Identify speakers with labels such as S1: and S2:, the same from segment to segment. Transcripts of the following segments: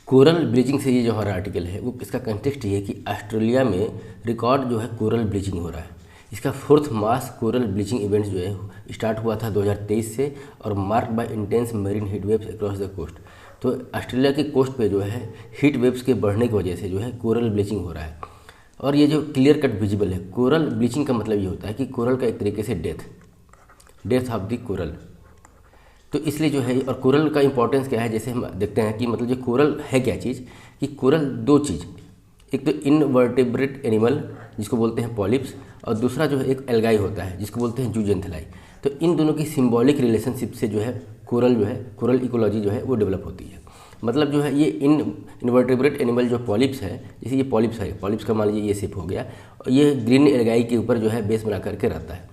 S1: Coral bleaching से ये जो हमारा आर्टिकल है वो इसका कंटेक्स्ट ये है कि ऑस्ट्रेलिया में रिकॉर्ड जो है कोरल ब्लीचिंग हो रहा है। इसका fourth mass coral bleaching events जो है स्टार्ट हुआ था 2023 से और marked by intense marine heat waves across the coast. तो ऑस्ट्रेलिया के कोस्ट पे जो है हीट वेव्स के बढ़ने की वजह से जो है कोरल ब्लीचिंग हो रहा है। और ये जो क्लियर कट विजिबल है, कोरल ब्लीचिंग का मतलब ये होता है कि कोरल का एक तरीके से डेथ ऑफ द कोरल। तो इसलिए जो है, और कोरल का इंपॉर्टेंस क्या है, जैसे हम देखते हैं कि मतलब जो कोरल है क्या चीज़, कि कोरल दो चीज़, एक तो इनवर्टेब्रेट एनिमल जिसको बोलते हैं पॉलिप्स, और दूसरा जो है एक एल्गाई होता है जिसको बोलते हैं जूजेंथेलाई। तो इन दोनों की सिंबॉलिक रिलेशनशिप से जो है कोरल इकोलॉजी जो है वो डेवलप होती है। मतलब जो है ये इनवर्टेब्रेट एनिमल जो पॉलिप्स है, जैसे ये पॉलिप्स है, पॉलिप्स का मान लीजिए ये शेप हो गया, और ये ग्रीन एल्गाई के ऊपर जो है बेस बना करके रहता है।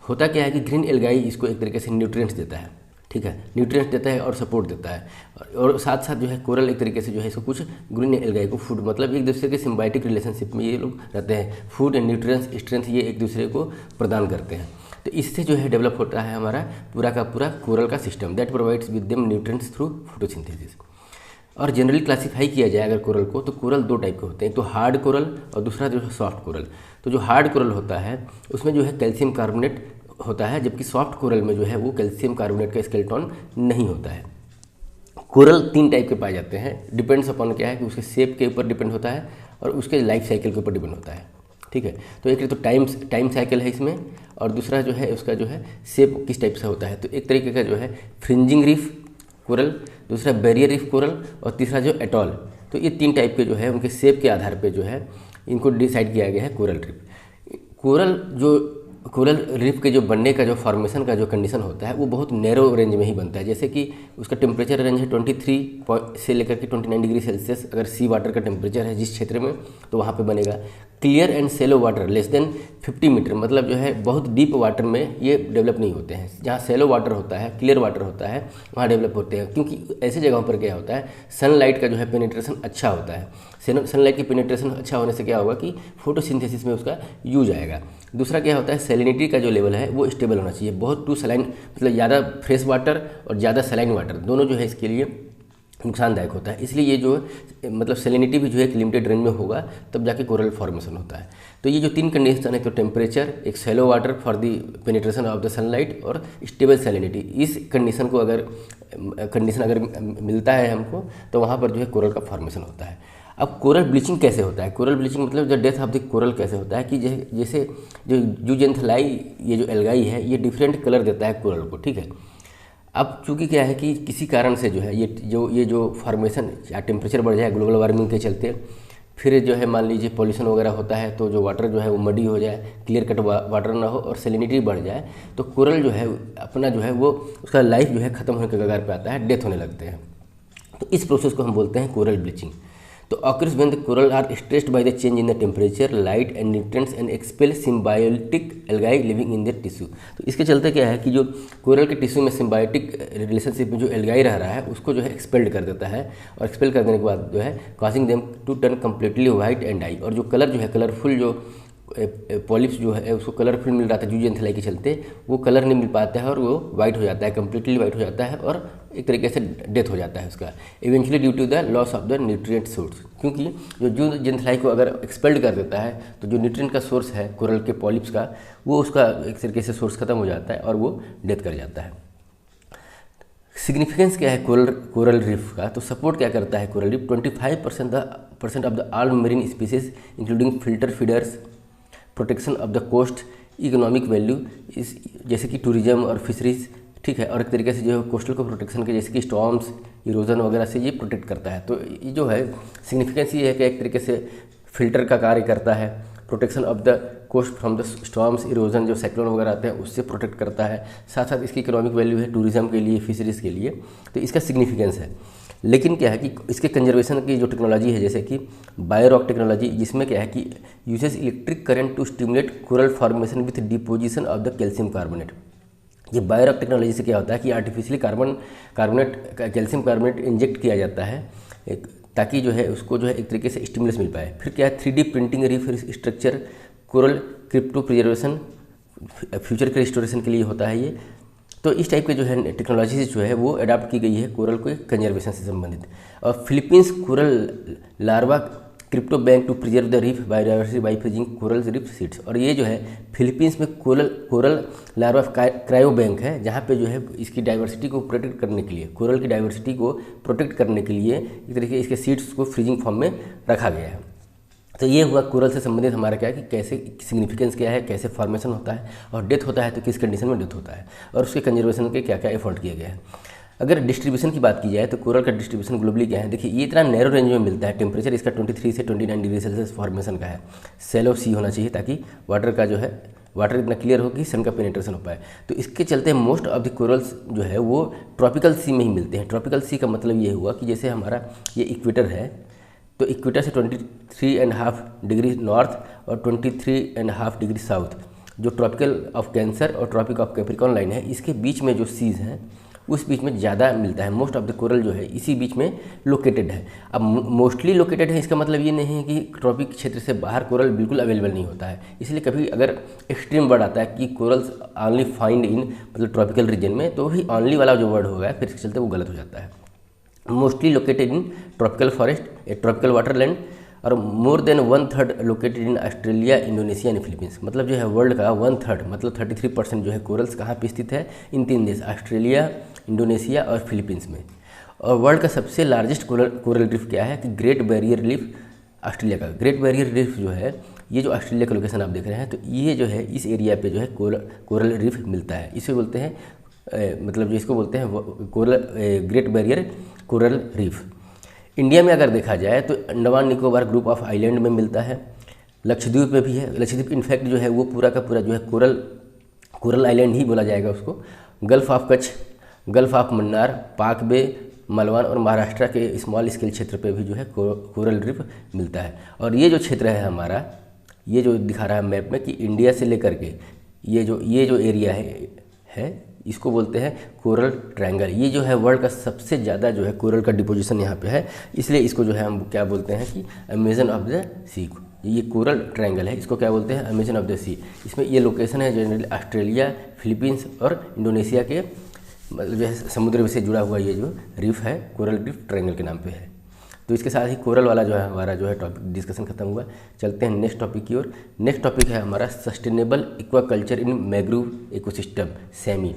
S1: होता क्या है कि ग्रीन एल्गाई इसको एक तरीके से न्यूट्रिएंट्स देता है, ठीक है, न्यूट्रिएंट्स देता है और सपोर्ट देता है, और साथ साथ जो है कोरल एक तरीके से जो है इसको कुछ ग्रीन एल्गाई को फूड, मतलब एक दूसरे के सिम्बायोटिक रिलेशनशिप में ये लोग रहते हैं। फूड एंड न्यूट्रिएंट्स स्ट्रेंथ ये एक दूसरे को प्रदान करते हैं। तो इससे जो है डेवलप होता है हमारा पूरा का पूरा कोरल का system that provides with them nutrients through photosynthesis. और जनरली क्लासीफाई किया जाए अगर कोरल को, तो कोरल दो टाइप के होते हैं, तो हार्ड कोरल और दूसरा जो है सॉफ्ट कोरल। तो जो हार्ड कोरल होता है उसमें जो है कैल्शियम कार्बोनेट होता है, जबकि सॉफ्ट कोरल में जो है वो कैल्शियम कार्बोनेट का स्केलेटन नहीं होता है। कोरल तीन टाइप के पाए जाते हैं, डिपेंड्स अपॉन क्या है कि उसके शेप के ऊपर डिपेंड होता है और उसके लाइफ साइकिल के ऊपर डिपेंड होता है, ठीक है। तो एक तो टाइम साइकिल है इसमें, और दूसरा जो है उसका जो है शेप किस टाइप से होता है। तो एक तरीके का जो है फ्रिंजिंग रीफ कोरल, दूसरा बैरियर रीफ कोरल, और तीसरा जो एटॉल। तो ये तीन टाइप के जो है उनके शेप के आधार पे जो है इनको डिसाइड किया गया है कोरल रीफ। कोरल रीफ के जो बनने का जो फॉर्मेशन का जो कंडीशन होता है वो बहुत नैरो रेंज में ही बनता है। जैसे कि उसका टेम्परेचर रेंज है 23 से लेकर के 29 डिग्री सेल्सियस अगर सी वाटर का टेम्परेचर है जिस क्षेत्र में, तो वहाँ पे बनेगा। Clear and shallow water less than 50 meters, मतलब जो है बहुत डीप वाटर में ये डेवलप नहीं होते हैं। जहाँ सेलो वाटर होता है, क्लियर वाटर होता है, वहाँ डेवलप होते हैं, क्योंकि ऐसे जगहों पर क्या होता है सनलाइट का जो है पेनिट्रेशन अच्छा होता है। सनलाइट की पेनिट्रेशन अच्छा होने से क्या होगा कि फोटोसिंथेसिस में उसका यूज आएगा। दूसरा क्या होता है सैलिनिटी का जो लेवल है वो स्टेबल होना चाहिए। बहुत टू सलाइन, मतलब ज़्यादा फ्रेश वाटर और ज़्यादा सलाइन वाटर दोनों जो है इसके लिए नुकसानदायक होता है। इसलिए ये जो मतलब सैलिनिटी भी जो है एक लिमिटेड रेंज में होगा तब जाके कोरल फॉर्मेशन होता है। तो ये जो तीन कंडीशन है, तो टेम्परेचर, एक shallow water for the penetration of the sunlight, और स्टेबल सैलिनिटी, इस कंडीशन अगर मिलता है हमको तो वहाँ पर जो है कोरल का फॉर्मेशन होता है। अब कोरल ब्लीचिंग कैसे होता है? कोरल ब्लीचिंग मतलब जो डेथ ऑफ द कोरल कैसे होता है कि जैसे जो जूजेंथेलाई ये जो एल्गाई है ये डिफरेंट कलर देता है कोरल को, ठीक है। अब चूंकि क्या है कि किसी कारण से जो है ये जो फॉर्मेशन या टेम्परेचर बढ़ जाए ग्लोबल वार्मिंग के चलते, फिर जो है मान लीजिए पॉल्यूशन वगैरह होता है तो जो वाटर जो है वो मडी हो जाए, क्लियर कट वाटर ना हो और सैलिनिटी बढ़ जाए, तो कोरल जो है अपना जो है वो उसका लाइफ जो है ख़त्म होने के कगार पे आता है, डेथ होने लगते हैं। तो इस प्रोसेस को हम बोलते हैं कोरल ब्लीचिंग। तो occurs when the coral are stressed by the change in the temperature, light and nutrients and expel symbiotic algae living in their tissue। तो इसके चलते क्या है कि जो कोरल के टिश्यू में सिम्बायोटिक रिलेशनशिप में जो एल्गाई रह रहा है उसको जो है एक्सपेल्ड कर देता है, और एक्सपेल कर देने के बाद जो है causing them to turn completely white and die. और जो कलर जो है कलरफुल जो पॉलिप्स जो है उसको कलरफुल मिल रहा था जूजेंथेलाई के चलते, वो कलर नहीं मिल पाता है और वो वाइट हो जाता है, कम्प्लीटली वाइट हो जाता है और एक तरीके से डेथ हो जाता है उसका, eventually due to the loss of the nutrient source. क्योंकि जो जूजेंथेलाई को अगर एक्सपेल्ड कर देता है तो जो न्यूट्रिएंट का सोर्स है कोरल के पॉलिप्स का, वो उसका एक तरीके से सोर्स खत्म हो जाता है और वो डेथ कर जाता है। सिग्निफिकेंस क्या है कोरल रीफ का? तो सपोर्ट क्या करता है coral reef? 25% of the all marine species including filter feeders, protection of the coast, economic value इस जैसे कि टूरिज्म और फिशरीज, ठीक है, और एक तरीके से जो है कोस्टल को प्रोटेक्शन के जैसे कि स्टॉर्म्स, इरोजन वगैरह से ये प्रोटेक्ट करता है। तो ये जो है सिग्निफिकेंस ये है कि एक तरीके से फिल्टर का कार्य करता है, protection of the coast from the storms, erosion जो साइक्लोन वगैरह आते हैं उससे प्रोटेक्ट करता है। साथ साथ इसकी इकोनॉमिक वैल्यू है टूरिज्म के लिए, फिशरीज़ के लिए, तो इसका सिग्निफिकेंस है। लेकिन क्या है कि इसके कंजर्वेशन की जो टेक्नोलॉजी है जैसे कि बायोरॉक टेक्नोलॉजी, जिसमें क्या है कि uses electric current to stimulate coral formation with deposition of the calcium carbonate. ये बायोरॉक टेक्नोलॉजी से क्या होता है कि आर्टिफिशियली कैल्शियम कार्बोनेट इंजेक्ट किया जाता है ताकि जो है उसको जो है एक तरीके से स्टिमुलस मिल पाए। फिर क्या है 3D printing reef structure, coral crypto preservation, future के रिस्टोरेशन के लिए होता है ये। तो इस टाइप के जो है टेक्नोलॉजी जो है वो अडाप्ट की गई है कोरल को कंजर्वेशन से संबंधित। और Philippines coral larva crypto bank to preserve the reef biodiversity by freezing coral reef seeds. और ये जो है फिलीपींस में कोरल लार्वा क्रायो बैंक है, जहाँ पे जो है इसकी डाइवर्सिटी को प्रोटेक्ट करने के लिए, कोरल की डाइवर्सिटी को प्रोटेक्ट करने के लिए एक तरीके इसके सीड्स को फ्रीजिंग फॉर्म में रखा गया है। तो ये हुआ कोरल से संबंधित हमारा क्या है कि कैसे सिग्निफिकेंस क्या है, कैसे फॉर्मेशन होता है, और डेथ होता है तो किस कंडीशन में डेथ होता है, और उसके कंजर्वेशन के क्या क्या एफर्ट किए गए हैं। अगर डिस्ट्रीब्यूशन की बात की जाए तो कोरल का डिस्ट्रीब्यूशन ग्लोबली क्या है, देखिए ये इतना नैरो रेंज में मिलता है। टेम्परेचर इसका 23 से 29 डिग्री सेल्सियस फॉर्मेशन का है। सेलो सी होना चाहिए ताकि वाटर का जो है वाटर इतना क्लियर हो कि सन का पेनिट्रेशन हो पाए। तो इसके चलते मोस्ट ऑफ द कोरल्स जो है वो ट्रॉपिकल सी में ही मिलते हैं। ट्रॉपिकल सी का मतलब ये हुआ कि जैसे हमारा ये इक्वेटर है, तो इक्वेटर से 23.5 डिग्री नॉर्थ और 23.5 डिग्री साउथ जो ट्रॉपिकल ऑफ कैंसर और ट्रॉपिक ऑफ कैप्रिकॉर्न लाइन है, इसके बीच में जो सीज हैं उस बीच में ज़्यादा मिलता है। मोस्ट ऑफ द कोरल जो है इसी बीच में लोकेटेड है। अब मोस्टली लोकेटेड है इसका मतलब ये नहीं है कि ट्रॉपिक क्षेत्र से बाहर कोरल बिल्कुल अवेलेबल नहीं होता है। इसलिए कभी अगर एक्सट्रीम वर्ड आता है कि कोरल्स ऑनली फाइंड इन मतलब ट्रॉपिकल रीजन में, तो ही ऑनली वाला जो वर्ड होगा फिर इसके चलते वो गलत हो जाता है। Mostly located in tropical forest, a tropical waterland, और more than 1/3 located in Australia, Indonesia and Philippines. मतलब जो है वर्ल्ड का 1/3 मतलब 33% जो है कोरल्स कहाँ पे स्थित है, इन 3 देश ऑस्ट्रेलिया, इंडोनेशिया और फिलीपींस में। और वर्ल्ड का सबसे लार्जेस्ट कोरल रीफ क्या है कि ग्रेट बैरियर रीफ ऑस्ट्रेलिया का। ग्रेट बैरियर रीफ जो है ये जो ऑस्ट्रेलिया का लोकेशन आप देख रहे हैं, तो ये जो है इस एरिया पे जो है कोरल रीफ मिलता है। इसे बोलते हैं मतलब जो इसको बोलते हैं coral great barrier coral reef. India में अगर देखा जाए तो Andaman Nicobar group of island में मिलता है, लक्षद्वीप में भी है। लक्षद्वीप इनफैक्ट जो है वो पूरा का पूरा जो है कोरल आइलैंड ही बोला जाएगा उसको। Gulf of Kutch, gulf of Mannar, पाक बे, मलवान और महाराष्ट्र के स्मॉल स्केल क्षेत्र पे भी जो है कोरल रीफ मिलता है। और ये जो क्षेत्र है हमारा, ये जो दिखा रहा है मैप में कि इंडिया से लेकर के ये जो एरिया है इसको बोलते हैं कोरल ट्रायंगल। ये जो है वर्ल्ड का सबसे ज़्यादा जो है कोरल का डिपोजिशन यहाँ पे है, इसलिए इसको जो है हम क्या बोलते हैं कि अमेजन ऑफ द सी। ये कोरल ट्रायंगल है, इसको क्या बोलते हैं, अमेजन ऑफ द सी। इसमें ये लोकेशन है जनरली ऑस्ट्रेलिया, फिलीपींस और इंडोनेशिया के मतलब जो है समुद्र से जुड़ा हुआ ये जो रीफ है कोरल रीफ ट्रायंगल के नाम पे है। तो इसके साथ ही कोरल वाला जो है हमारा जो है टॉपिक डिस्कशन खत्म हुआ। चलते हैं नेक्स्ट टॉपिक की ओर। नेक्स्ट टॉपिक है हमारा सस्टेनेबल एक्वाकल्चर इन मैंग्रोव इकोसिस्टम, सेमी।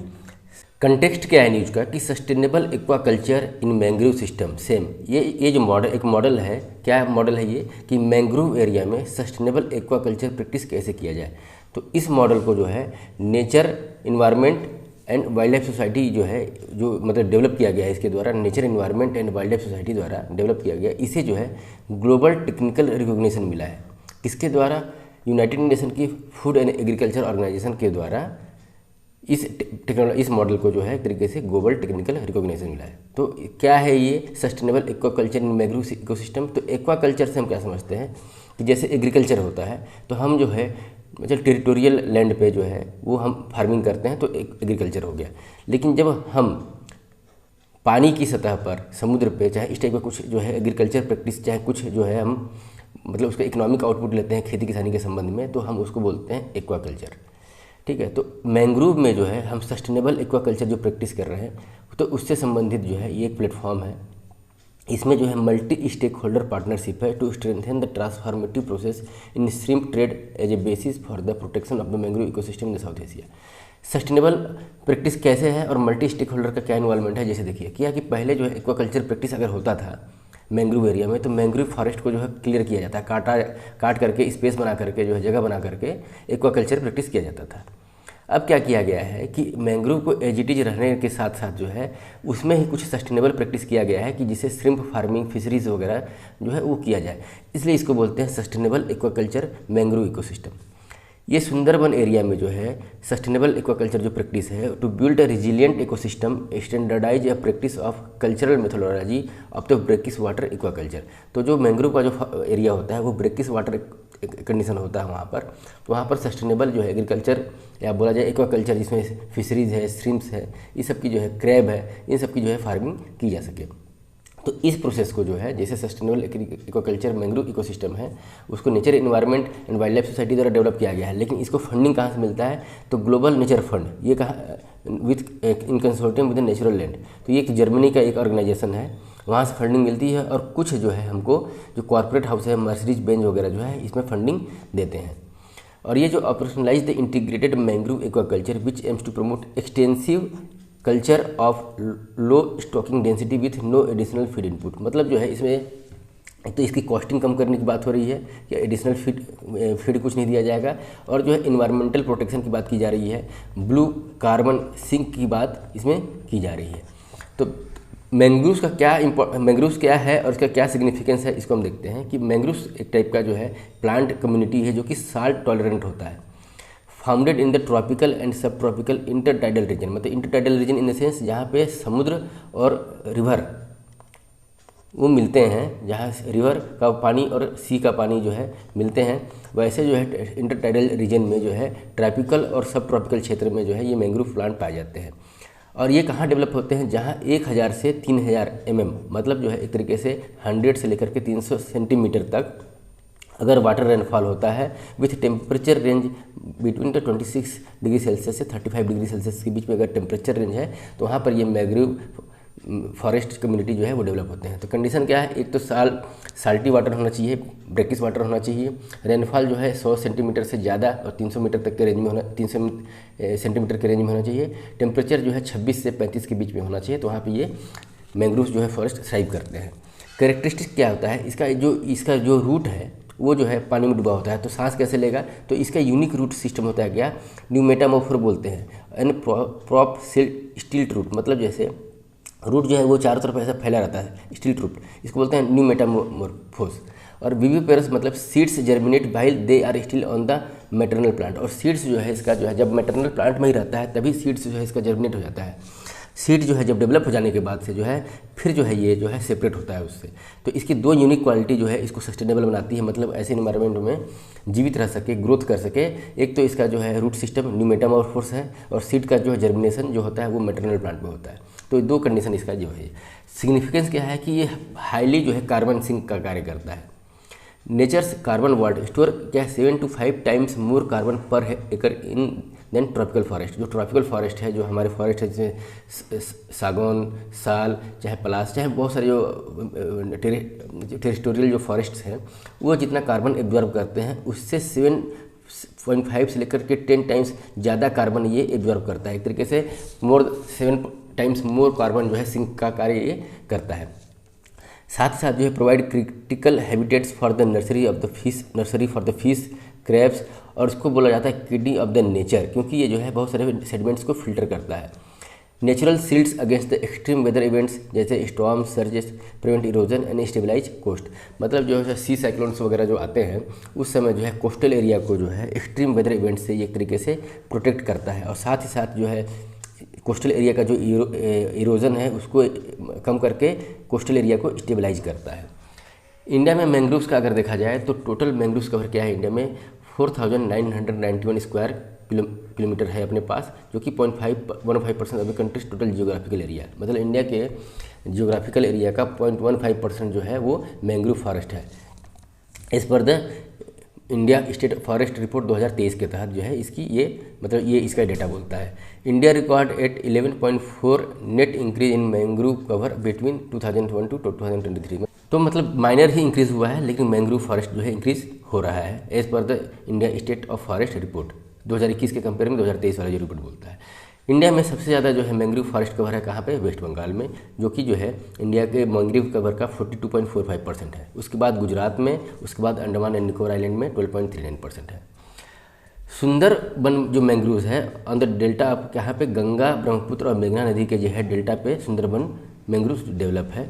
S1: कंटेक्स्ट क्या है न्यूज का कि सस्टेनेबल एक्वाकल्चर इन मैंग्रोव सिस्टम, सेम। ये जो एक मॉडल है, क्या मॉडल है ये कि मैंग्रोव एरिया में सस्टेनेबल एक्वाकल्चर प्रैक्टिस कैसे किया जाए। तो इस मॉडल को जो है nature environment and wild life society जो है जो मतलब डेवलप किया गया है, इसके द्वारा nature environment and wild life society द्वारा डेवलप किया गया। इसे जो है ग्लोबल टेक्निकल रिकॉग्निशन मिला है। किसके द्वारा, यूनाइटेड नेशन की फूड एंड एग्रीकल्चर ऑर्गेनाइजेशन के द्वारा इस मॉडल को जो है एक तरीके से ग्लोबल टेक्निकल रिकॉग्निशन मिला है। तो क्या है ये सस्टेनेबल एक्वाकल्चर इन मैंग्रोव इकोसिस्टम। तो एक्वाकल्चर से हम क्या समझते हैं कि जैसे एग्रीकल्चर होता है तो हम जो है मतलब टेरिटोरियल लैंड पे जो है वो हम फार्मिंग करते हैं तो एग्रीकल्चर हो गया। लेकिन जब हम पानी की सतह पर समुद्र पे चाहे इस टाइप का कुछ जो है एग्रीकल्चर प्रैक्टिस चाहे कुछ जो है हम मतलब उसका इकोनॉमिक आउटपुट लेते हैं खेती किसानी के संबंध में, तो हम उसको बोलते हैं एक्वाकल्चर। ठीक है, तो मैंग्रोव में जो है हम सस्टेनेबल एक्वाकल्चर जो प्रैक्टिस कर रहे हैं तो उससे संबंधित जो है ये एक प्लेटफॉर्म है। इसमें जो है मल्टी स्टेक होल्डर पार्टनरशिप है to strengthen the transformative process in shrimp trade as a basis for the protection of the mangrove ecosystem in South Asia. Sustainable practice कैसे है और मल्टी स्टेक होल्डर का क्या इन्वॉल्वमेंट है, जैसे देखिए क्या कि पहले जो है एक्वाकल्चर प्रैक्टिस अगर होता था मैंग्रोव एरिया में तो मैंग्रोव फॉरेस्ट को जो है क्लियर किया जाता है, काट करके स्पेस बना करके जो है जगह बना करके एक्वाकल्चर प्रैक्टिस किया जाता था। अब क्या किया गया है कि मैंग्रोव को एज इट इज रहने के साथ साथ जो है उसमें ही कुछ सस्टेनेबल प्रैक्टिस किया गया है कि जिसे श्रिम्प फार्मिंग फिशरीज वगैरह जो है वो किया जाए, इसलिए इसको बोलते हैं सस्टेनेबल एक्वाकल्चर मैंग्रोव इकोसिस्टम। ये सुंदरबन एरिया में जो है सस्टेनेबल एक्वाकल्चर जो प्रैक्टिस है to build a resilient ecosystem standardize a practice of cultural methodology of the brackish water aquaculture. तो जो मैंग्रोव का जो एरिया होता है वो ब्रेकिस वाटर कंडीशन होता है वहाँ पर सस्टेनेबल जो है एग्रीकल्चर या बोला जाए एक्वाकल्चर जिसमें फिशरीज है, श्रिम्प्स है, ये सब की जो है क्रैब है, इन सब की जो है फार्मिंग की जा सके। तो इस प्रोसेस को जो है जैसे सस्टेनेबल एक्वाकल्चर मैंग्रोव इकोसिस्टम है उसको nature environment and wild life society द्वारा डेवलप किया गया है। लेकिन इसको फंडिंग कहाँ से मिलता है, तो ग्लोबल नेचर फंड, ये कहाँ with in consortium with natural land. तो ये एक जर्मनी का एक ऑर्गेनाइजेशन है, वहाँ से फंडिंग मिलती है और कुछ जो है हमको जो कॉर्पोरेट हाउस है, मर्सरीज बेंच वगैरह जो है इसमें फंडिंग देते हैं। और ये जो operationalize the integrated mangrove aquaculture which aims to promote extensive culture of low stocking density with no additional feed input. मतलब जो है इसमें एक तो इसकी कॉस्टिंग कम करने की बात हो रही है कि एडिशनल फीड कुछ नहीं दिया जाएगा, और जो है इन्वायरमेंटल प्रोटेक्शन की बात की जा रही है, ब्लू कार्बन सिंक की बात इसमें की जा रही है। तो मैंग्रोव्स क्या है और इसका क्या सिग्निफिकेंस है, इसको हम देखते हैं कि मैंग्रोव्स एक टाइप का जो है प्लांट कम्युनिटी है जो कि साल्ट टॉलरेंट होता है, founded in the tropical and sub tropical intertidal region. मतलब intertidal region in the sense जहाँ पे समुद्र और रिवर वो मिलते हैं, जहाँ रिवर का पानी और सी का पानी जो है मिलते हैं, वैसे जो है इंटरटाइडल रीजन में जो है ट्रॉपिकल और सब ट्रॉपिकल क्षेत्र में जो है ये मैंग्रोव प्लांट पाए जाते हैं। और ये कहाँ डेवलप होते हैं, जहाँ 1000 से 3000 mm, मतलब जो है एक तरीके से 100 से लेकर के 300 सेंटीमीटर तक अगर वाटर रेनफॉल होता है with temperature range between the 26 degree Celsius से 35 डिग्री सेल्सियस के बीच में अगर टेम्परेचर रेंज है, तो वहाँ पर ये मैंग्रोव फॉरेस्ट कम्युनिटी जो है वो डेवलप होते हैं। तो कंडीशन क्या है, एक तो साल्टी वाटर होना चाहिए, ब्रेकिश वाटर होना चाहिए, रेनफॉल जो है 100 सेंटीमीटर से ज़्यादा और 300 मीटर तक के रेंज में होना, 300 सेंटीमीटर के रेंज में होना चाहिए, टेम्परेचर जो है 26 से 35 के बीच में होना चाहिए। तो वहाँ पे ये मैंग्रोव्स जो है फॉरेस्ट थ्राइव करते हैं। कैरेक्टरिस्टिक क्या होता है, इसका जो रूट है वो जो है पानी में डूबा होता है, तो सांस कैसे लेगा, तो इसका यूनिक रूट सिस्टम होता है क्या, न्यू मेटामोफोर बोलते हैं, एंड प्रॉप स्टिल्ट रूट। मतलब जैसे रूट जो है वो चारों तरफ ऐसा फैला रहता है, स्टिल्ट रूट, इसको बोलते हैं न्यू मेटामोर्फोस। और विविपेरस मतलब seeds germinate while they are still on the maternal plant. और सीड्स जो है इसका जो है जब मैटरनल प्लांट में ही रहता है तभी सीड्स जो है इसका जर्मिनेट हो जाता है। सीड जो है जब डेवलप हो जाने के बाद से जो है फिर जो है ये जो है सेपरेट होता है उससे। तो इसकी दो यूनिक क्वालिटी जो है इसको सस्टेनेबल बनाती है, मतलब ऐसे इन्वायरमेंट में जीवित रह सके, ग्रोथ कर सके। एक तो इसका जो है रूट सिस्टम न्यू मेटामॉर्फोस है, और सीड का जो है जर्मिनेशन जो होता है वो मैटरनल प्लांट में होता है। तो दो कंडीशन इसका जो है। सिग्निफिकेंस क्या है कि ये हाईली जो है कार्बन सिंक का कार्य करता है। नेचर्स कार्बन वॉल्ट स्टोर क्या 7 to 5 टाइम्स मोर कार्बन पर एकड़ इन देन ट्रॉपिकल फॉरेस्ट। जो ट्रॉपिकल फॉरेस्ट है, जो हमारे फॉरेस्ट है जैसे सागौन, साल, चाहे पलास, चाहे बहुत सारे जो टेरिटोरियल जो फॉरेस्ट्स हैं वो जितना कार्बन एब्जॉर्ब करते हैं उससे 7.5 से लेकर के 10 टाइम्स ज़्यादा कार्बन ये एब्जॉर्ब करता है। एक तरीके से 7 टाइम्स मोर कार्बन जो है सिंक का कार्य ये करता है। साथ ही साथ जो है provide critical habitats for the nursery for the fish, crabs, और उसको बोला जाता है किडनी ऑफ द नेचर, क्योंकि ये जो है बहुत सारे सेडिमेंट्स को फिल्टर करता है। Natural shields against the extreme weather events जैसे storm, surges, prevent erosion and stabilise coast. मतलब जो है सी साइक्लोन्स वगैरह जो आते हैं उस समय जो है कोस्टल एरिया को जो है एक्सट्रीम वेदर इवेंट से एक तरीके से प्रोटेक्ट करता है, और साथ ही साथ जो है कोस्टल एरिया का जो इरोजन है उसको कम करके कोस्टल एरिया को स्टेबलाइज करता है। इंडिया में मैंग्रोव्स का अगर देखा जाए तो टोटल मैंग्रोव्स कवर क्या है इंडिया में 4991 स्क्वायर किलोमीटर है अपने पास, जो कि 0.15% of the country's total geographical area. मतलब इंडिया के जियोग्राफिकल एरिया का 0.15% जो है वो मैंग्रोव फॉरेस्ट है। As per the India state forest report 2023 के तहत जो है इसकी ये इसका डेटा बोलता है। India record eight 11.4 net increase in mangrove cover between 2001 to 2023 में। तो मतलब माइनर ही इंक्रीज हुआ है, लेकिन मैंग्रोव फॉरेस्ट जो है इंक्रीज हो रहा है as per the India state of forest report 2021 के कंपेयर में 2023 वाला जो रिपोर्ट बोलता है। इंडिया में सबसे ज़्यादा जो है मैंग्रोव फॉरेस्ट कवर है कहाँ पे, वेस्ट बंगाल में, जो कि जो है इंडिया के मैंग्रोव कवर का 42.45% है। उसके बाद गुजरात में, उसके बाद अंडमान एंड निकोबार आइलैंड में 12.39% है। सुंदरबन जो मैंग्रोव्स है ऑन द डेल्टा ऑफ यहाँ पे गंगा, ब्रह्मपुत्र और मेघना नदी के जो है डेल्टा पे सुंदरबन मैंग्रोव्स डेवलप है।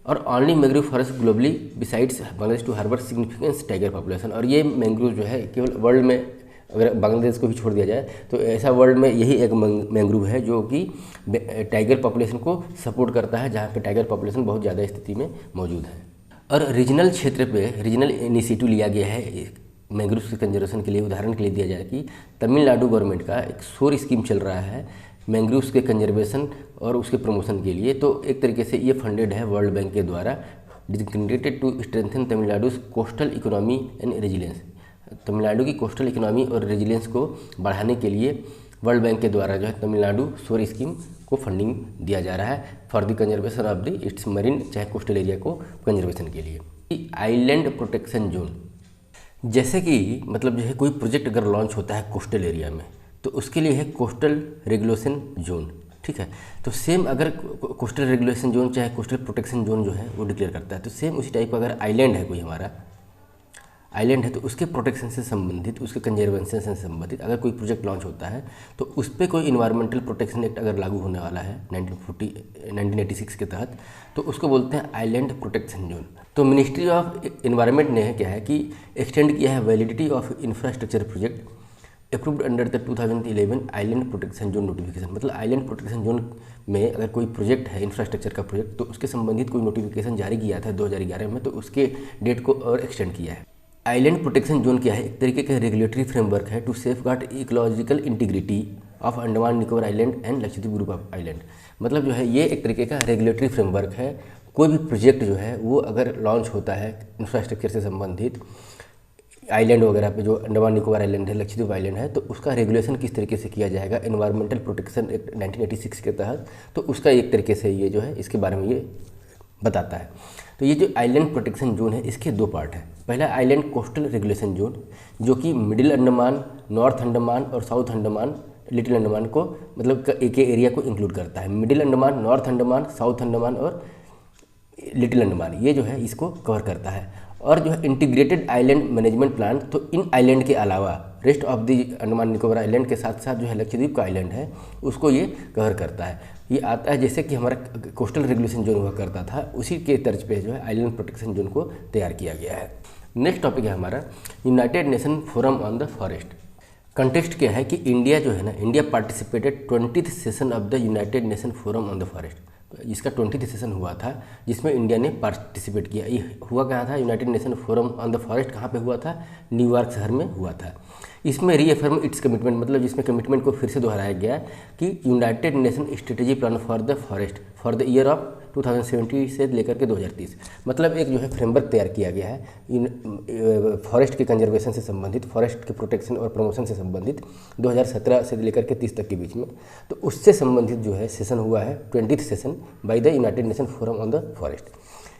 S1: और only mangrove forest globally besides Bangladesh to harbour significance tiger population. और ये मैंग्रोव जो है केवल वर्ल्ड में, अगर बांग्लादेश को भी छोड़ दिया जाए तो ऐसा वर्ल्ड में यही एक मैंग्रोव है जो कि टाइगर पॉपुलेशन को सपोर्ट करता है, जहाँ पे टाइगर पॉपुलेशन बहुत ज़्यादा स्थिति में मौजूद है। और रीजनल क्षेत्र पे रीजनल इनिशिएटिव लिया गया है मैंग्रोव के कंजर्वेशन के लिए। उदाहरण के लिए दिया जाए कि तमिलनाडु गवर्नमेंट का एक शोर स्कीम चल रहा है मैंग्रोव्स के कंजर्वेशन और उसके प्रमोशन के लिए। तो एक तरीके से ये फंडेड है वर्ल्ड बैंक के द्वारा, designated to strengthen Tamil Nadu coastal economy and resilience. Tamil Nadu की कोस्टल इकोनॉमी और रेजिलियंस को बढ़ाने के लिए वर्ल्ड बैंक के द्वारा जो है तमिलनाडु शोर स्कीम को फंडिंग दिया जा रहा है for the conservation of the it's marine चाहे कोस्टल एरिया को कंजर्वेशन के लिए। आइलैंड प्रोटेक्शन जोन, जैसे कि मतलब जो है कोई प्रोजेक्ट अगर लॉन्च होता है कोस्टल एरिया में तो उसके लिए है कोस्टल रेगुलेशन जोन, ठीक है। तो सेम अगर कोस्टल रेगुलेशन जोन चाहे कोस्टल प्रोटेक्शन जोन जो है वो डिक्लेयर करता है, तो सेम उसी टाइप का अगर आइलैंड है कोई हमारा आइलैंड है तो उसके प्रोटेक्शन से संबंधित उसके कंजर्वेशन से संबंधित अगर कोई प्रोजेक्ट लॉन्च होता है तो उस पर कोई इन्वायरमेंटल प्रोटेक्शन एक्ट अगर लागू होने वाला है 1986 के तहत तो उसको बोलते हैं आइलैंड प्रोटेक्शन जोन। तो मिनिस्ट्री ऑफ इन्वायरमेंट ने क्या है कि एक्सटेंड किया है validity of infrastructure project approved under the 2011 island protection zone notification. मतलब आइलैंड प्रोटेक्शन जोन में अगर कोई प्रोजेक्ट है इंफ्रास्ट्रक्चर का प्रोजेक्ट तो उसके संबंधित कोई नोटिफिकेशन जारी किया था 2011 में, तो उसके डेट को और एक्सटेंड किया है। आइलैंड प्रोटेक्शन जोन क्या है, एक तरीके का रेगुलेटरी फ्रेमवर्क है to safeguard ecological integrity of Andaman Nicobar island and Lakshadweep group of island. मतलब जो है ये एक तरीके का रेगुलेटरी फ्रेमवर्क है। कोई भी प्रोजेक्ट जो है वो अगर लॉन्च होता है इंफ्रास्ट्रक्चर से संबंधित आइलैंड वगैरह पे जो अंडमान निकोबार आइलैंड है लक्षद्वीप आइलैंड है तो उसका रेगुलेशन किस तरीके से किया जाएगा एनवायरमेंटल प्रोटेक्शन एक्ट 1986 के तहत, तो उसका एक तरीके से ये जो है इसके बारे में ये बताता है। तो ये जो आइलैंड प्रोटेक्शन जोन है इसके दो पार्ट हैं। पहला आइलैंड कोस्टल रेगुलेशन जोन जो कि मिडिल अंडमान, नॉर्थ अंडमान और साउथ अंडमान, लिटिल अंडमान को मतलब एक एरिया को इंक्लूड करता है। Middle Andaman, north Andaman, south Andaman और लिटिल अंडमान ये जो है इसको कवर करता है। और जो है इंटीग्रेटेड आइलैंड मैनेजमेंट प्लान, तो इन आइलैंड के अलावा rest of the Andaman Nicobar island के साथ साथ जो है लक्षद्वीप का आइलैंड है उसको ये कवर करता है। ये आता है जैसे कि हमारा कोस्टल रेगुलेशन जोन हुआ करता था उसी के तर्ज पे जो है आइलैंड प्रोटेक्शन जोन को तैयार किया गया है। नेक्स्ट टॉपिक है हमारा United nation forum on the forest. Context क्या है कि इंडिया जो है ना, India participated 20th session of the United nation forum on the forest. इसका 20th सेशन हुआ था जिसमें इंडिया ने पार्टिसिपेट किया। ये हुआ कहाँ था, United nation forum on the forest कहाँ पे हुआ था, न्यूयॉर्क शहर में हुआ था। इसमें रीअफर्म इट्स कमिटमेंट, मतलब जिसमें कमिटमेंट को फिर से दोहराया गया कि United nation strategy plan for the forest for the year of 2070 से लेकर के 2030, मतलब एक जो है फ्रेमवर्क तैयार किया गया है फॉरेस्ट के कंजर्वेशन से संबंधित, फॉरेस्ट के प्रोटेक्शन और प्रमोशन से संबंधित 2017 से लेकर के 30 तक के बीच में। तो उससे संबंधित जो है सेशन हुआ है 20th session by the United nation forum on the forest.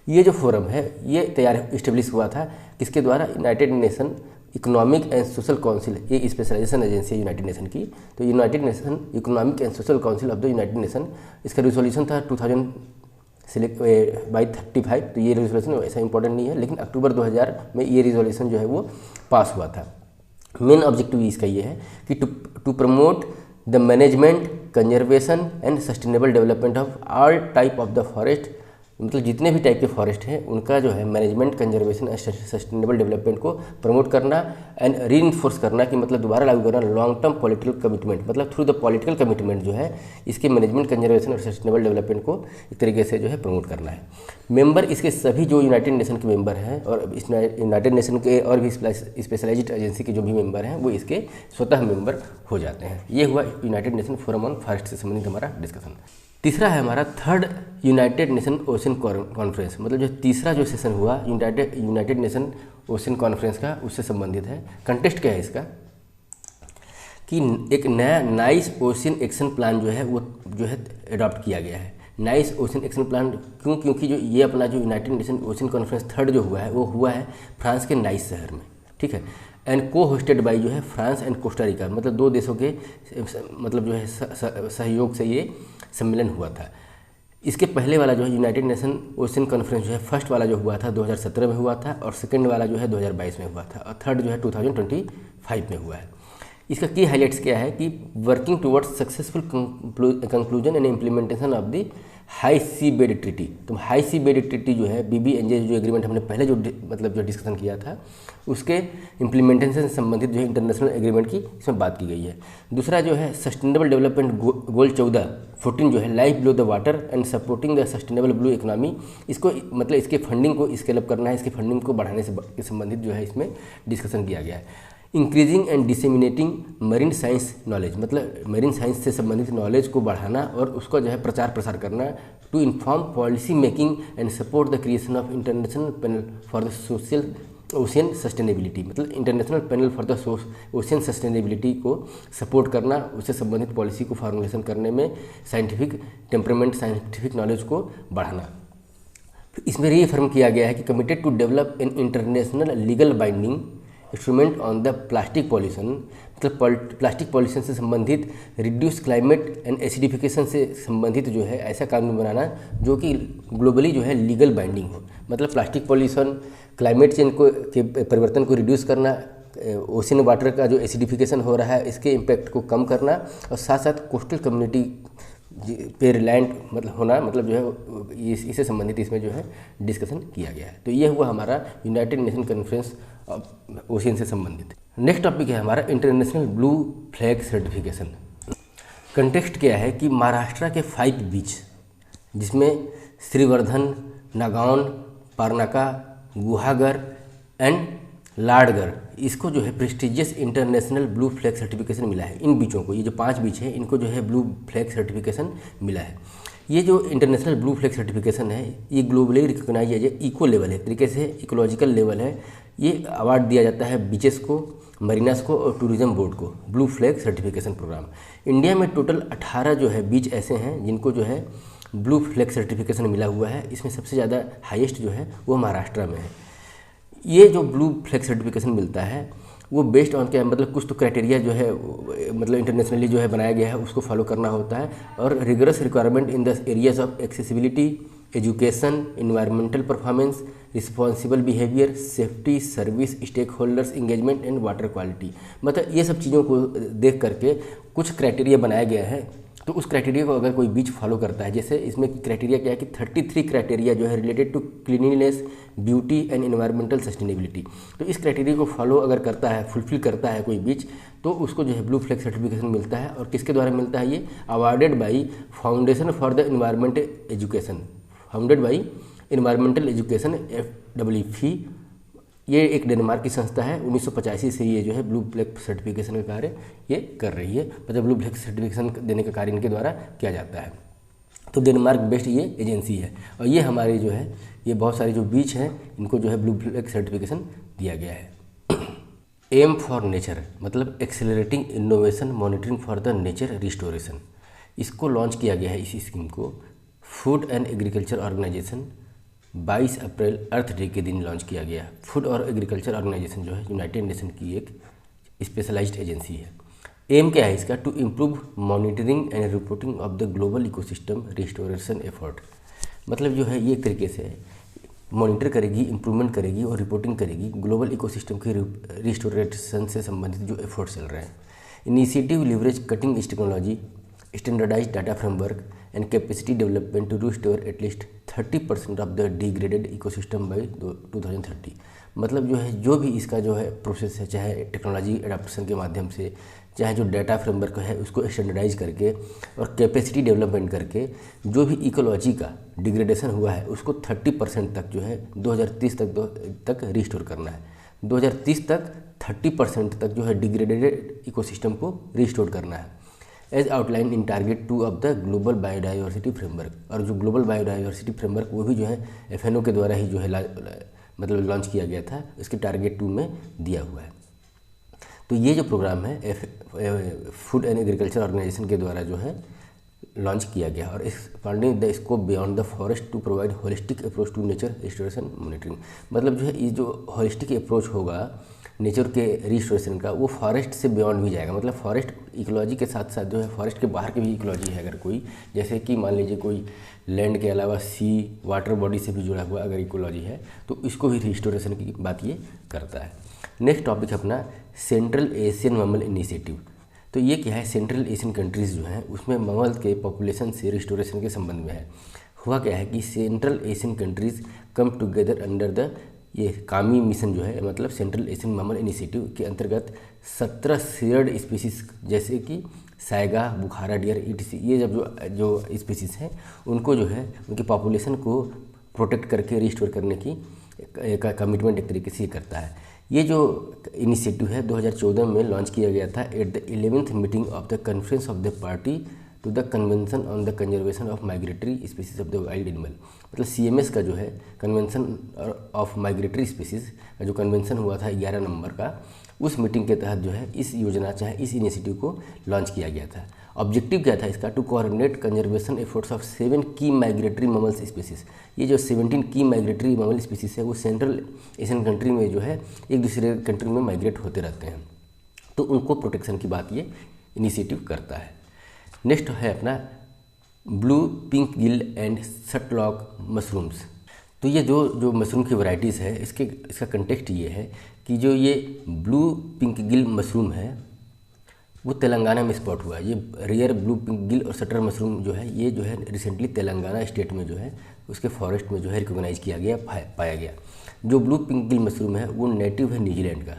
S1: ये जो फोरम है ये तैयार इस्टेब्लिश हुआ था किसके द्वारा, United nation economic and social council, ये स्पेशलाइजेशन एजेंसी है यूनाइटेड नेशन की। तो United nation economic and social council of the United nation, इसका रिजोल्यूशन था 2035। तो ये रिजोल्यूशन ऐसा इंपॉर्टेंट नहीं है, लेकिन अक्टूबर 2000 में ये रिजोल्यूशन जो है वो पास हुआ था। मेन ऑब्जेक्टिव इसका ये है कि to promote the management, conservation and sustainable development of all type of the forest, मतलब जितने भी टाइप के फॉरेस्ट हैं उनका जो है management, conservation and sustainable development को प्रमोट करना एंड रीइंफोर्स करना कि मतलब दोबारा लागू करना लॉन्ग टर्म पॉलिटिकल कमिटमेंट, मतलब थ्रू द पॉलिटिकल कमिटमेंट जो है इसके मैनेजमेंट, कंजर्वेशन और सस्टेनेबल डेवलपमेंट को एक तरीके से जो है प्रमोट करना है। मेंबर इसके सभी जो यूनाइटेड नेशन के मेंबर हैं और इस यूनाइटेड नेशन के और भी स्पेशलाइज्ड एजेंसी के जो भी मेंबर हैं वो इसके स्वतः मेंबर हो जाते हैं। ये हुआ United nation forum on forest से संबंधित हमारा डिस्कशन। तीसरा है हमारा third United nation ocean conference, मतलब जो तीसरा जो सेशन हुआ यूनाइटेड नेशन ओशन कॉन्फ्रेंस का उससे संबंधित है। कंटेस्ट क्या है इसका कि एक नया नाइस ओशन एक्शन प्लान जो है वो जो है अडॉप्ट किया गया है। नाइस ओशन एक्शन प्लान क्यों, क्योंकि जो ये अपना जो United nation ocean conference third जो हुआ है वो हुआ है फ्रांस के नाइस शहर में, ठीक है। एंड को होस्टेड बाई जो है फ्रांस एंड कोस्टा रिका, मतलब दो देशों के मतलब जो है सहयोग से ये सम्मेलन हुआ था। इसके पहले वाला जो है यूनाइटेड नेशन ओशन कॉन्फ्रेंस जो है फर्स्ट वाला जो हुआ था 2017 में हुआ था और सेकंड वाला जो है 2022 में हुआ था और थर्ड जो है 2025 में हुआ है। इसका की हाईलाइट्स क्या है कि working towards successful conclusion and implementation of the high sea bed treaty. तो हाई सी बेड ट्रीटी जो है BBNJ जो एग्रीमेंट हमने पहले जो मतलब जो डिस्कशन किया था उसके इम्प्लीमेंटेशन से संबंधित जो है इंटरनेशनल एग्रीमेंट की इसमें बात की गई है। दूसरा जो है सस्टेनेबल डेवलपमेंट गोल 14 जो है life below the water and supporting the sustainable blue economy, इसको मतलब इसके फंडिंग को स्केल अप करना है, इसके फंडिंग को बढ़ाने से संबंधित जो है इसमें डिस्कशन किया गया है। Increasing and disseminating marine science knowledge, मतलब मरीन साइंस से संबंधित नॉलेज को बढ़ाना और उसको जो है प्रचार प्रसार करना to inform policy making and support the creation of international panel for the social ocean sustainability, मतलब international panel for the ocean sustainability को सपोर्ट करना, उससे संबंधित पॉलिसी को फॉर्मुलेशन करने में साइंटिफिक टेम्परामेंट, साइंटिफिक नॉलेज को बढ़ाना। इसमें रीअफर्म किया गया है कि committed to develop an international legal binding instrument on the plastic pollution, मतलब प्लास्टिक पॉल्यूशन से संबंधित, रिड्यूस क्लाइमेट एंड एसिडिफिकेशन से संबंधित जो है ऐसा कानून बनाना जो कि ग्लोबली जो है लीगल बाइंडिंग हो। मतलब प्लास्टिक पॉल्यूशन, क्लाइमेट चेंज को के परिवर्तन को रिड्यूस करना, ओशन वाटर का जो एसिडिफिकेशन हो रहा है इसके इम्पैक्ट को कम करना, और साथ साथ कोस्टल कम्युनिटी पे रिलायंट मतलब होना, मतलब जो है इससे संबंधित इसमें जो है डिस्कशन किया गया है। तो ये हुआ हमारा यूनाइटेड नेशन कॉन्फ्रेंस ओशियन से संबंधित। नेक्स्ट टॉपिक है हमारा international blue flag certification. Context क्या है कि महाराष्ट्र के 5 बीच, जिसमें श्रीवर्धन, नागाउन, पारनाका, गुहागर एंड लाडगर, इसको जो है prestigious international blue flag certification मिला है। इन बीचों को, ये जो 5 बीच है, इनको जो है ब्लू फ्लैग सर्टिफिकेशन मिला है। ये जो इंटरनेशनल ब्लू फ्लैग सर्टिफिकेशन है, ये ग्लोबली रिकॉग्नाइज है, इको लेवल है, एक तरीके से इकोलॉजिकल लेवल है। ये अवार्ड दिया जाता है बीचेस को, मरीनास को और टूरिज्म बोर्ड को, blue flag certification program. India में टोटल 18 जो है बीच ऐसे हैं जिनको जो है ब्लू फ्लैग सर्टिफिकेशन मिला हुआ है। इसमें सबसे ज़्यादा हाईएस्ट जो है वो महाराष्ट्र में है। ये जो ब्लू फ्लैग सर्टिफिकेशन मिलता है वो बेस्ड ऑन क्या, मतलब कुछ तो क्राइटेरिया जो है मतलब इंटरनेशनली जो है बनाया गया है उसको फॉलो करना होता है, और rigorous requirement in the areas of accessibility, education, environmental performance, responsible behaviour, safety, service, stake holders engagement and water quality. मतलब ये सब चीज़ों को देख करके कुछ क्राइटेरिया बनाया गया है। तो उस क्राइटेरिया को अगर कोई बीच फॉलो करता है, जैसे इसमें क्राइटेरिया क्या है कि 33 क्राइटेरिया जो है related to cleanliness, beauty and environmental sustainability, तो इस क्राइटेरिया को फॉलो अगर करता है, फुलफिल करता है कोई बीच, तो उसको जो है ब्लू फ्लैग सर्टिफिकेशन मिलता है। और किसके द्वारा मिलता है ये? Awarded by foundation for the environmental education, founded by environmental education FEE। ये एक डेनमार्क की संस्था है। 1985 से ये जो है ब्लू फ्लैग सर्टिफिकेशन का कार्य ये कर रही है, मतलब ब्लू फ्लैग सर्टिफिकेशन देने का कार्य इनके द्वारा किया जाता है। तो डेनमार्क बेस्ड ये एजेंसी है, और ये हमारी जो है ये बहुत सारे जो बीच हैं इनको जो है ब्लू फ्लैग सर्टिफिकेशन दिया गया है। एम फॉर नेचर, मतलब accelerating innovation monitoring for the nature restoration, इसको लॉन्च किया गया है। इस स्कीम को food and agriculture organization 22 April earth day के दिन लॉन्च किया गया। फूड और एग्रीकल्चर ऑर्गेनाइजेशन जो है यूनाइटेड नेशन की एक स्पेशलाइज्ड एजेंसी है। एम क्या है इसका? To improve monitoring and reporting of the global ecosystem restoration effort, मतलब जो है ये एक तरीके से मॉनिटर करेगी, इम्प्रूवमेंट करेगी और रिपोर्टिंग करेगी ग्लोबल इकोसिस्टम के रिस्टोरेशन से संबंधित जो एफर्ट चल रहे हैं। Initiative leverage cutting edge technology, standardized data framework and capacity development to restore at least 30% of the degraded ecosystem by 2030। मतलब जो है जो भी इसका जो है प्रोसेस है, चाहे टेक्नोलॉजी एडाप्टेशन के माध्यम से, चाहे जो डाटा फ्रेमवर्क है उसको स्टैंडर्डाइज करके और कैपेसिटी डेवलपमेंट करके, जो भी इकोलॉजी का डिग्रेडेशन हुआ है उसको 30% तक जो है 2030 तक रिस्टोर करना है। 2030 तक 30% तक जो है डिग्रेडेड इकोसिस्टम को रिस्टोर करना है, as outline in target 2 of the global biodiversity framework. और जो ग्लोबल बायोडाइवर्सिटी फ्रेमवर्क वो भी जो है FNO के द्वारा ही जो है मतलब लॉन्च किया गया था, इसके टारगेट 2 में दिया हुआ है। तो ये जो प्रोग्राम है फूड एंड एग्रीकल्चर ऑर्गेनाइजेशन के द्वारा जो है लॉन्च किया गया, और expanding the scope beyond the forest to provide holistic approach to nature restoration monitoring. मतलब जो है ये जो होलिस्टिक अप्रोच होगा नेचर के रिस्टोरेशन का, वो फॉरेस्ट से बियॉन्ड भी जाएगा। मतलब फॉरेस्ट इकोलॉजी के साथ साथ जो है फॉरेस्ट के बाहर की भी इकोलॉजी है अगर कोई, जैसे कि मान लीजिए कोई लैंड के अलावा सी, वाटर बॉडी से भी जुड़ा हुआ अगर इकोलॉजी है, तो इसको भी रिस्टोरेशन की बात ये करता है। नेक्स्ट टॉपिक है अपना सेंट्रल एशियन ममल इनिशिएटिव। तो ये क्या है? सेंट्रल एशियन कंट्रीज़ जो हैं उसमें ममल के पॉपुलेशन से रिस्टोरेशन के संबंध में है। हुआ क्या है कि central Asian countries come together under the ये कामी मिशन जो है, मतलब सेंट्रल एशियन ममल इनिशिएटिव के अंतर्गत 17 शेयर्ड स्पीसीज जैसे कि साइगा, बुखारा डियर, ETC, ये जब जो स्पीसीज हैं उनको जो है उनकी पॉपुलेशन को प्रोटेक्ट करके रिस्टोर करने की कमिटमेंट एक तरीके से ये करता है। ये जो इनिशिएटिव है 2014 में लॉन्च किया गया था at the 11th meeting of the conference of the party to the convention on the conservation of migratory species of the wild animal. मतलब CMS का जो है कन्वेंशन ऑफ माइग्रेटरी स्पीसीज का जो कन्वेंशन हुआ था 11 नवंबर का, उस मीटिंग के तहत जो है इस योजना चाहे इस इनिशिएटिव को लॉन्च किया गया था। ऑब्जेक्टिव क्या था इसका? To coordinate conservation efforts of 7 की माइग्रेटरी ममल्स स्पीसीज। ये जो 17 की माइग्रेटरी ममल स्पीसीज है वो सेंट्रल एशियन कंट्री में जो है एक दूसरे कंट्री में माइग्रेट होते रहते हैं, तो उनको प्रोटेक्शन की बात ये इनिशिएटिव करता है। नेक्स्ट है अपना ब्लू पिंक गिल एंड सटलॉक मशरूम्स। तो ये जो मशरूम की वैरायटीज़ है इसका कंटेक्स्ट ये है कि जो ये ब्लू पिंक गिल मशरूम है वो तेलंगाना में स्पॉट हुआ। ये रेयर ब्लू पिंक गिल और सटर मशरूम जो है ये जो है रिसेंटली तेलंगाना स्टेट में जो है उसके फॉरेस्ट में जो है रिकॉग्नाइज किया गया, पाया गया। जो ब्लू पिंक गिल मशरूम है वो नेटिव है न्यूजीलैंड का,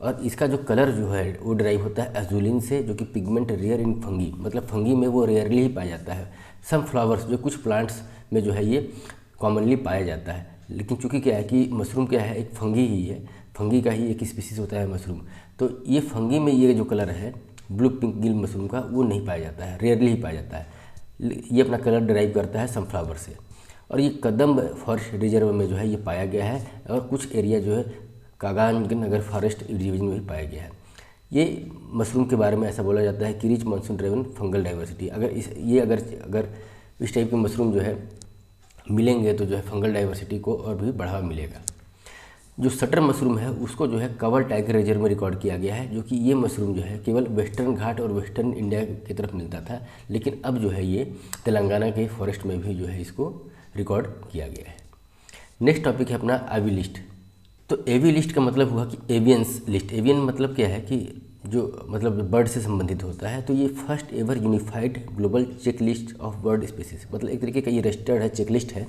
S1: और इसका जो कलर जो है वो ड्राइव होता है एजुलिन से, जो कि पिगमेंट रेयर इन फंगी, मतलब फंगी में वो रेयरली ही पाया जाता है। सम फ्लावर्स जो कुछ प्लांट्स में जो है ये कॉमनली पाया जाता है, लेकिन चूंकि क्या है कि मशरूम क्या है एक फंगी ही है, फंगी का ही एक स्पीसीज होता है मशरूम, तो ये फंगी में ये जो कलर है ब्लू पिंक गिल मशरूम का वो नहीं पाया जाता है, रेयरली ही पाया जाता है। ये अपना कलर ड्राइव करता है सनफ्लावर से, और ये कदम फॉरेस्ट रिजर्व में जो है ये पाया गया है, और कुछ एरिया जो है कागान नगर फॉरेस्ट डिवीजन में भी पाया गया है। ये मशरूम के बारे में ऐसा बोला जाता है कि rich monsoon driven fungal diversity. अगर इस टाइप के मशरूम जो है मिलेंगे तो जो है फंगल डाइवर्सिटी को और भी बढ़ावा मिलेगा। जो सटर मशरूम है उसको जो है कवर टाइगर रिजर्व में रिकॉर्ड किया गया है, जो कि ये मशरूम जो है केवल वेस्टर्न घाट और वेस्टर्न इंडिया की तरफ मिलता था, लेकिन अब जो है ये तेलंगाना के फॉरेस्ट में भी जो है इसको रिकॉर्ड किया गया है। नेक्स्ट टॉपिक है अपना AVI लिस्ट। तो AVI लिस्ट का मतलब हुआ कि एवियंस लिस्ट। एवियन मतलब क्या है कि जो मतलब बर्ड से संबंधित होता है, तो ये first ever unified global check list of bird species, मतलब एक तरीके का ये रजिस्टर्ड है, चेक लिस्ट है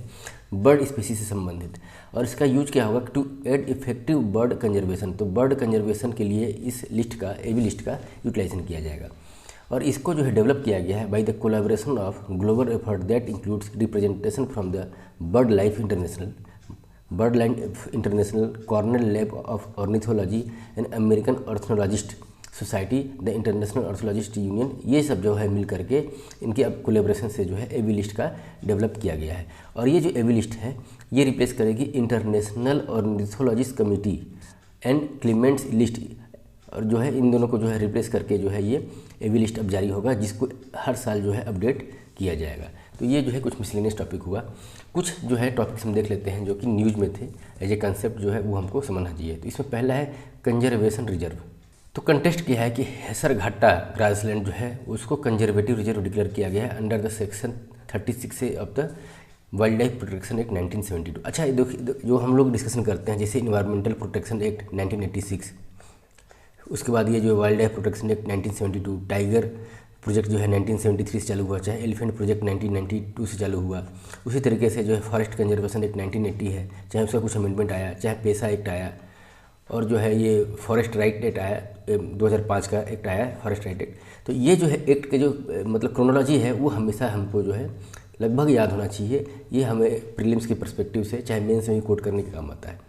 S1: बर्ड स्पीसीज से संबंधित। और इसका यूज क्या होगा? To aid effective bird conservation. तो बर्ड कंजर्वेशन के लिए इस लिस्ट का AVI लिस्ट का यूटिलाइजेशन किया जाएगा, और इसको जो है डेवलप किया गया है by the collaboration of global effort that includes representation from the Bird Life International, Cornell Lab of Ornithology and American orthologist Society, the International orthologist Union. ये सब जो है मिल करके इनके अब कोलेब्रेशन से जो है AVI लिस्ट का डेवलप किया गया है। और ये जो AVI लिस्ट है ये रिप्लेस करेगी International Ornithologist Committee and Clements list, और जो है इन दोनों को जो है रिप्लेस करके जो है ये AVI लिस्ट अब जारी होगा, जिसको हर साल जो है अपडेट किया जाएगा। तो ये जो है कुछ मिसलेनियस टॉपिक हुआ। कुछ जो है टॉपिक्स हम देख लेते हैं जो कि न्यूज़ में थे, एज ए कंसेप्ट जो है वो हमको समझना चाहिए। तो इसमें पहला है कंजर्वेशन रिजर्व। तो कंटेस्ट क्या है कि हेसरघट्टा ग्रासलैंड जो है उसको कंजर्वेटिव रिजर्व डिक्लेयर किया गया है अंडर द सेक्शन 36 से of the wild life protection act 1972। अच्छा जो हम लोग डिस्कशन करते हैं जैसे इन्वायरमेंटल प्रोटेक्शन एक्ट 1986, उसके बाद ये जो wild life protection act 1972, tiger project जो है 1973 से चालू हुआ, चाहे एलिफेंट प्रोजेक्ट 1992 से चालू हुआ, उसी तरीके से जो है फॉरेस्ट कंजर्वेशन एक्ट 1980 है, चाहे उसका कुछ अमेंडमेंट आया, चाहे पेसा एक्ट आया, और जो है ये फॉरेस्ट राइट एक्ट आया 2005 का एक्ट आया फॉरेस्ट राइट एक्ट। तो ये जो है एक्ट के जो मतलब क्रोनोलॉजी है वो हमेशा हमको जो है लगभग याद होना चाहिए। ये हमें प्रीलिम्स के पर्सपेक्टिव से चाहे मेंस में भी कोट करने का काम आता है।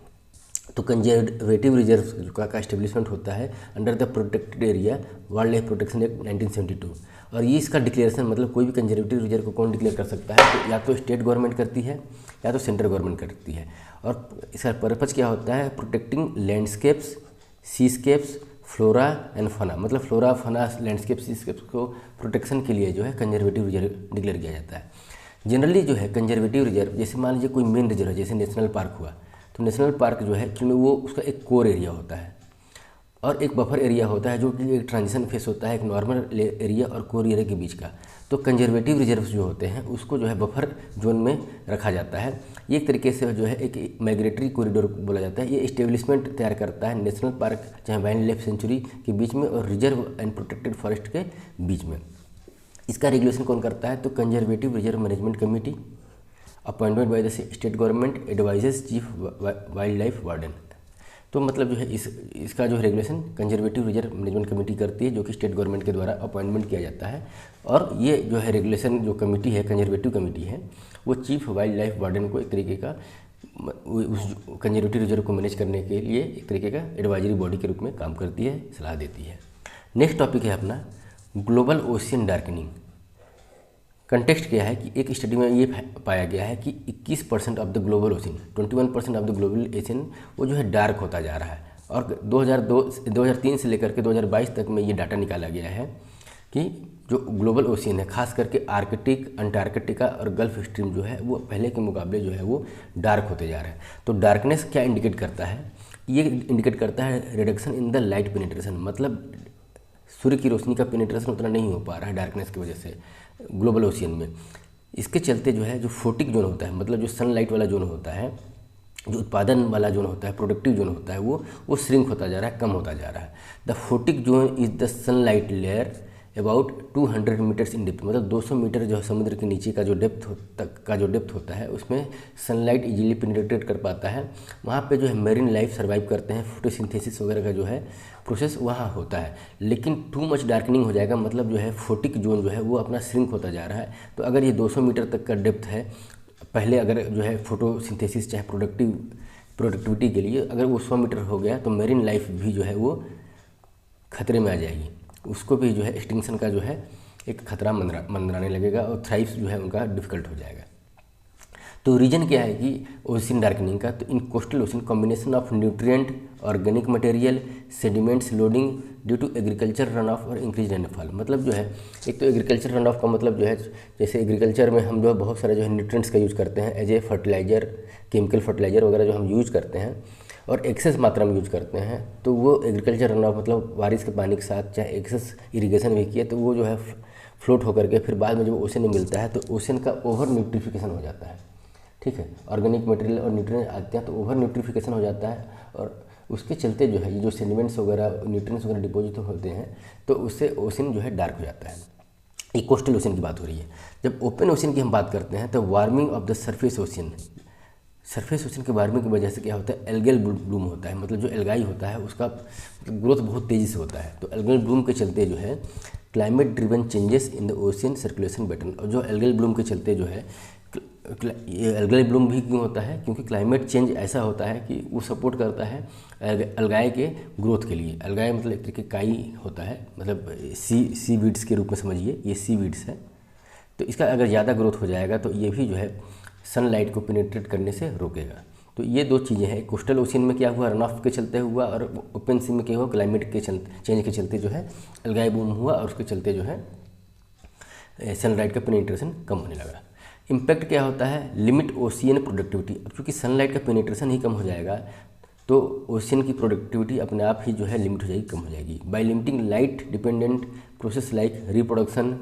S1: तो कंजर्वेटिव रिजर्व का एस्टेब्लिशमेंट होता है under the protected area wild life protection act 1972, और ये इसका डिक्लेरेशन मतलब कोई भी कंजर्वेटिव रिजर्व को कौन डिक्लेयर कर सकता है? तो या तो स्टेट गवर्नमेंट करती है या तो सेंट्रल गवर्नमेंट करती है। और इसका पर्पज़ क्या होता है? Protecting landscapes, Seascapes, flora and फना, मतलब फ्लोरा, फना, लैंडस्केप, सीस्केप्स को प्रोटेक्शन के लिए जो है कंजर्वेटिव रिजर्व डिक्लेयर किया जाता है। जनरली जो है कंजर्वेटिव रिजर्व, जैसे मान लीजिए कोई मेन रिजर्व है जैसे नेशनल पार्क हुआ, तो नेशनल पार्क जो है एक्चुअली वो उसका एक कोर एरिया होता है और एक बफर एरिया होता है, जो कि एक ट्रांजिशन फेस होता है एक नॉर्मल एरिया और कोर एरिया के बीच का। तो कंजर्वेटिव रिजर्व्स जो होते हैं उसको जो है बफर जोन में रखा जाता है। ये एक तरीके से जो है एक माइग्रेटरी कॉरिडोर बोला जाता है। ये इस्टेब्लिशमेंट तैयार करता है नेशनल पार्क चाहे वाइल्ड लाइफ सेंचुरी के बीच में और रिजर्व एंड प्रोटेक्टेड फॉरेस्ट के बीच में। इसका रेगुलेशन कौन करता है? तो conservative reserve management committee appointment by the state government advises chief wild life warden. तो मतलब जो है इसका जो regulation conservative reserve management committee करती है, जो कि स्टेट गवर्नमेंट के द्वारा अपॉइंटमेंट किया जाता है। और ये जो है रेगुलेशन जो कमेटी है कंजर्वेटिव कमेटी है वो चीफ वाइल्ड लाइफ वार्डन को एक तरीके का उस कंजर्वेटिव रिजर्व को मैनेज करने के लिए एक तरीके का एडवाइजरी बॉडी के रूप में काम करती है, सलाह देती है। नेक्स्ट टॉपिक है अपना ग्लोबल ओशियन डार्कनिंग। कंटेक्स्ट क्या है कि एक स्टडी में ये पाया गया है कि 21% of the global ocean, 21% of the global ocean वो जो है डार्क होता जा रहा है। और 2003 से लेकर के 2022 तक में ये डाटा निकाला गया है कि जो ग्लोबल ओशियन है, खास करके आर्कटिक, अंटार्कटिका और गल्फ स्ट्रीम जो है वो पहले के मुकाबले जो है वो डार्क होते जा रहे हैं। तो डार्कनेस क्या इंडिकेट करता है? ये इंडिकेट करता है reduction in the light penetration, मतलब सूर्य की रोशनी का पेनिट्रेशन उतना नहीं हो पा रहा है डार्कनेस की वजह से ग्लोबल ओशियन में। इसके चलते जो है जो फोटिक जोन होता है, मतलब जो सनलाइट वाला जोन होता है, जो उत्पादन वाला जोन होता है, प्रोडक्टिव जोन होता है, वो श्रिंक होता जा रहा है, कम होता जा रहा है। The photic zone is the sunlight layer about 200 meters in depth, मतलब 200 मीटर जो है समुद्र के नीचे का जो डेप्थ होता है उसमें सनलाइट इजीली पेनिट्रेट कर पाता है। वहाँ पे जो है मेरीन लाइफ सर्वाइव करते हैं, फोटोसिंथेसिस वगैरह का जो है प्रोसेस वहाँ होता है। लेकिन टू मच डार्कनिंग हो जाएगा, मतलब जो है फोटिक जोन जो है वो अपना श्रिंक होता जा रहा है। तो अगर ये 200 मीटर तक का डेप्थ है, पहले अगर जो है फोटोसिंथेसिस चाहे प्रोडक्टिविटी के लिए अगर वो 100 मीटर हो गया तो मेरीन लाइफ भी जो है वो खतरे में आ जाएगी, उसको भी जो है एक्सटिंक्शन का जो है एक खतरा मंडराने लगेगा और थ्राइव्स जो है उनका डिफ़िकल्ट हो जाएगा। तो रीजन क्या है कि ओशन डार्कनिंग का? तो in coastal ocean combination of nutrient, organic material, sediments loading due to agriculture run off और इंक्रीज रेनफॉल। मतलब जो है एक तो एग्रीकल्चर रन ऑफ का मतलब जो है जैसे एग्रीकल्चर में हम जो बहुत सारे जो है न्यूट्रिएंट्स का यूज़ करते हैं as a fertiliser, chemical fertiliser वगैरह जो हम यूज़ करते हैं और एक्सेस मात्रा में यूज करते हैं, तो वो एग्रीकल्चर रन ऑफ मतलब बारिश के पानी के साथ चाहे एक्सेस इरिगेशन भी किए तो वो जो है फ्लोट होकर के फिर बाद में जब ओशन में मिलता है तो ओशन का ओवर न्यूट्रिफिकेशन हो जाता है। ठीक है, ऑर्गेनिक मटेरियल और न्यूट्रिएंट आते हैं तो ओवर न्यूट्रिफिकेशन हो जाता है और उसके चलते जो है ये जो सेडिमेंट्स वगैरह न्यूट्रिएंट्स वगैरह डिपोजिट होते हैं तो उससे ओशन जो है डार्क हो जाता है। ये कोस्टल ओशन की बात हो रही है। जब ओपन ओशन की हम बात करते हैं तो warming of the surface ocean, surface ocean के वार्मिंग की वजह से क्या होता है? एल्गल ब्लूम होता है, मतलब जो एल्गाई होता है उसका ग्रोथ बहुत तेज़ी से होता है। तो एल्गल ब्लूम के चलते जो है climate driven changes in the ocean circulation pattern, और जो एल्गल ब्लूम के चलते जो है ये एल्गल ब्लूम भी क्यों होता है? क्योंकि क्लाइमेट चेंज ऐसा होता है कि वो सपोर्ट करता है एल्गाई के ग्रोथ के लिए। एल्गाई मतलब एक तरीके काई होता है, मतलब सी वीड्स के रूप में समझिए, ये सी वीड्स है। तो इसका अगर ज़्यादा ग्रोथ हो जाएगा तो ये भी जो है सनलाइट को पेनिट्रेट करने से रोकेगा। तो ये दो चीज़ें हैं, कोस्टल ओशन में क्या हुआ रन ऑफ के चलते हुआ और ओपन सी में क्या हुआ क्लाइमेट के चेंज के चलते जो है एल्गाई बूम हुआ और उसके चलते जो है सनलाइट का पेनिट्रेशन कम होने लगा। इम्पैक्ट क्या होता है? Limit ocean productivity. अब चूँकि सनलाइट का पेनिट्रेशन ही कम हो जाएगा तो ओशियन की प्रोडक्टिविटी अपने आप ही जो है लिमिट हो जाएगी, कम हो जाएगी। By limiting light dependent process like reproduction,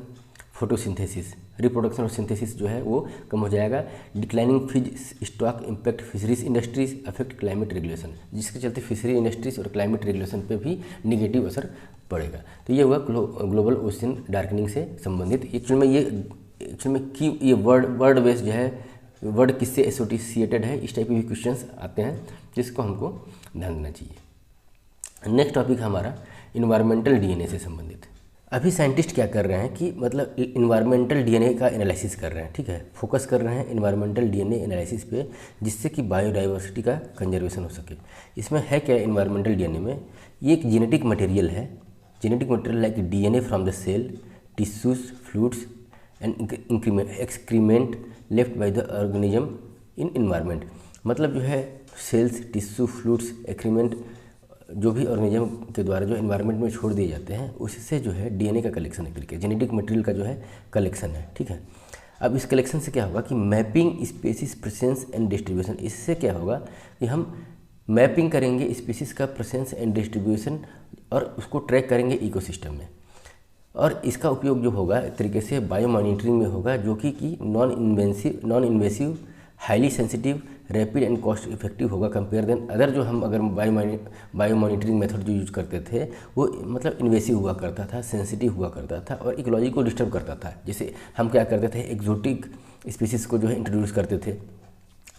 S1: photosynthesis, reproduction और सिंथेसिस जो है वो कम हो जाएगा। Declining fish stock impact fisheries industries affect climate regulation, जिसके चलते फिशरी इंडस्ट्रीज और क्लाइमेट रेगुलेशन पे भी निगेटिव असर पड़ेगा। तो ये हुआ ग्लोबल ओशन डार्कनिंग से संबंधित। एक्चुअल में कि ये वर्ड बेस्ड जो है वर्ड किससे एसोसिएटेड है, इस टाइप के भी क्वेश्चंस आते हैं जिसको हमको ध्यान देना चाहिए। नेक्स्ट टॉपिक हमारा इन्वायरमेंटल डीएनए से संबंधित। अभी साइंटिस्ट क्या कर रहे हैं कि मतलब इन्वायरमेंटल डीएनए का एनालिसिस कर रहे हैं। ठीक है, फोकस कर रहे हैं इन्वायरमेंटल डीएनए एनालिसिस पे, जिससे कि बायोडाइवर्सिटी का कंजर्वेशन हो सके। इसमें है क्या इन्वायरमेंटल डीएनए में? ये एक जेनेटिक मटेरियल है, genetic material like DNA from the cell, tissues, fluids and excrement left by the organism in environment. मतलब जो है सेल्स, टिश्यू, फ्लूइड्स, एक्रीमेंट जो भी ऑर्गेनिज्म के द्वारा जो एनवायरनमेंट में छोड़ दिए जाते हैं उससे जो है डीएनए का कलेक्शन है करके, जेनेटिक मटेरियल का जो है कलेक्शन है। ठीक है, अब इस कलेक्शन से क्या होगा कि mapping species presence and distribution. इससे क्या होगा कि हम मैपिंग करेंगे स्पीसीज का प्रेजेंस एंड डिस्ट्रीब्यूशन और उसको ट्रैक करेंगे इकोसिस्टम में। और इसका उपयोग जो होगा एक तरीके से बायो मॉनिटरिंग में होगा, जो कि non invasive, highly sensitive, rapid and cost effective होगा कंपेयर देन अदर। जो हम अगर बायो मॉनिटरिंग मेथड जो यूज करते थे वो मतलब इन्वेसिव हुआ करता था, सेंसिटिव हुआ करता था और इकोलॉजी को डिस्टर्ब करता था। जैसे हम क्या करते थे, एक्जोटिक स्पीसीज़ को जो है इंट्रोड्यूस करते थे,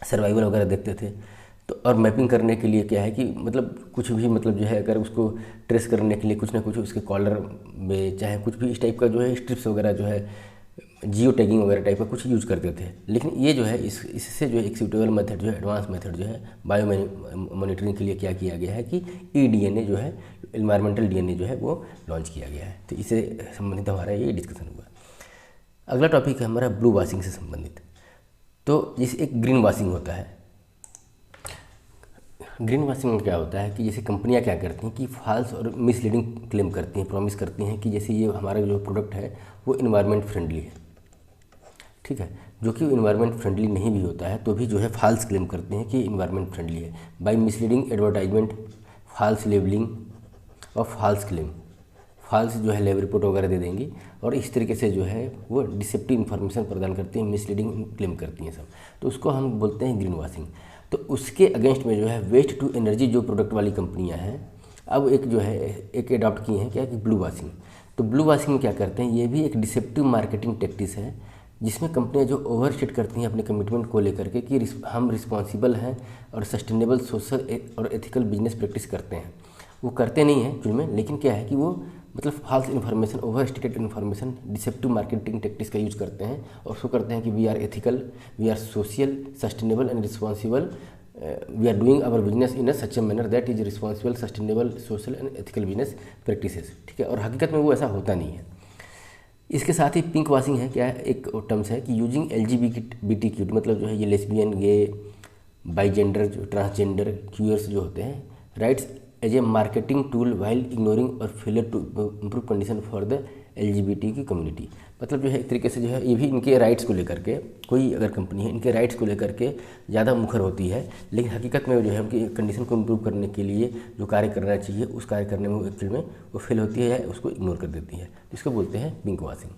S1: सर्वाइवल वगैरह देखते थे। तो और मैपिंग करने के लिए क्या है कि मतलब कुछ भी मतलब जो है अगर उसको ट्रेस करने के लिए कुछ ना कुछ उसके कॉलर में चाहे कुछ भी इस टाइप का जो है स्ट्रिप्स वगैरह जो है जियो टैगिंग वगैरह टाइप का कुछ यूज़ करते थे। लेकिन ये जो है इससे जो है एक सूटेबल मेथड जो है एडवांस मेथड जो है बायो मॉनिटरिंग के लिए क्या किया गया है कि ईडीएनए जो है इन्वायरमेंटल डीएनए जो है वो लॉन्च किया गया है। तो इससे संबंधित हमारा ये डिस्कशन हुआ। अगला टॉपिक है हमारा ब्लू वॉशिंग से संबंधित। तो जैसे एक ग्रीन वॉशिंग होता है। ग्रीन वॉशिंग में क्या होता है कि जैसे कंपनियां क्या करती हैं कि फॉल्स और मिसलीडिंग क्लेम करती हैं, प्रॉमिस करती हैं कि जैसे ये हमारा जो प्रोडक्ट है वो इन्वायरमेंट फ्रेंडली है, ठीक है, जो कि इन्वायरमेंट फ्रेंडली नहीं भी होता है तो भी जो है फॉल्स क्लेम करते हैं कि इन्वायरमेंट फ्रेंडली है, by misleading advertisement, false labelling और फॉल्स क्लेम। फॉल्स जो है लेब रिपोर्ट वगैरह दे देंगी और इस तरीके से जो है वो डिसेप्टिव इन्फॉर्मेशन प्रदान करती हैं, मिसलीडिंग क्लेम करती हैं सब, तो उसको हम बोलते हैं ग्रीन वॉशिंग। तो उसके अगेंस्ट में जो है वेस्ट टू एनर्जी जो प्रोडक्ट वाली कंपनियां हैं, अब एक जो है एक अडॉप्ट की हैं क्या कि ब्लू वॉशिंग। तो ब्लू वॉशिंग में क्या करते हैं, ये भी एक डिसेप्टिव मार्केटिंग टैक्टिस है जिसमें कंपनियां जो ओवर स्टेट करती हैं अपने कमिटमेंट को लेकर के कि हम रिस्पॉन्सिबल हैं और सस्टेनेबल सोशल और एथिकल बिजनेस प्रैक्टिस करते हैं। वो करते नहीं हैं एक्चुअल में, लेकिन क्या है कि वो मतलब false information, over stated information, deceptive marketing tactics का यूज करते हैं और उसको करते हैं कि we are ethical, we are social, sustainable and responsible, we are doing our business in a such a manner that is responsible, sustainable, social and ethical business practices, ठीक है। और हकीकत में वो ऐसा होता नहीं है। इसके साथ ही पिंक वॉशिंग है क्या, एक टर्म्स है कि यूजिंग LGBTQ, मतलब जो है ये लेस्बियन, गे, बाईजेंडर, जो ट्रांसजेंडर, क्यूअर्स जो होते हैं, rights as a marketing tool while ignoring और failure to improve condition for the LGBT की कम्युनिटी। मतलब जो है एक तरीके से जो है ये भी इनके राइट्स को लेकर के, कोई अगर कंपनी है इनके राइट्स को लेकर के ज़्यादा मुखर होती है, लेकिन हकीकत में जो है उनकी कंडीशन को इम्प्रूव करने के लिए जो कार्य करना चाहिए उस कार्य करने में एक्चुअल में वो फेल होती है या उसको इग्नोर कर देती है, इसको बोलते हैं पिंक वॉशिंग।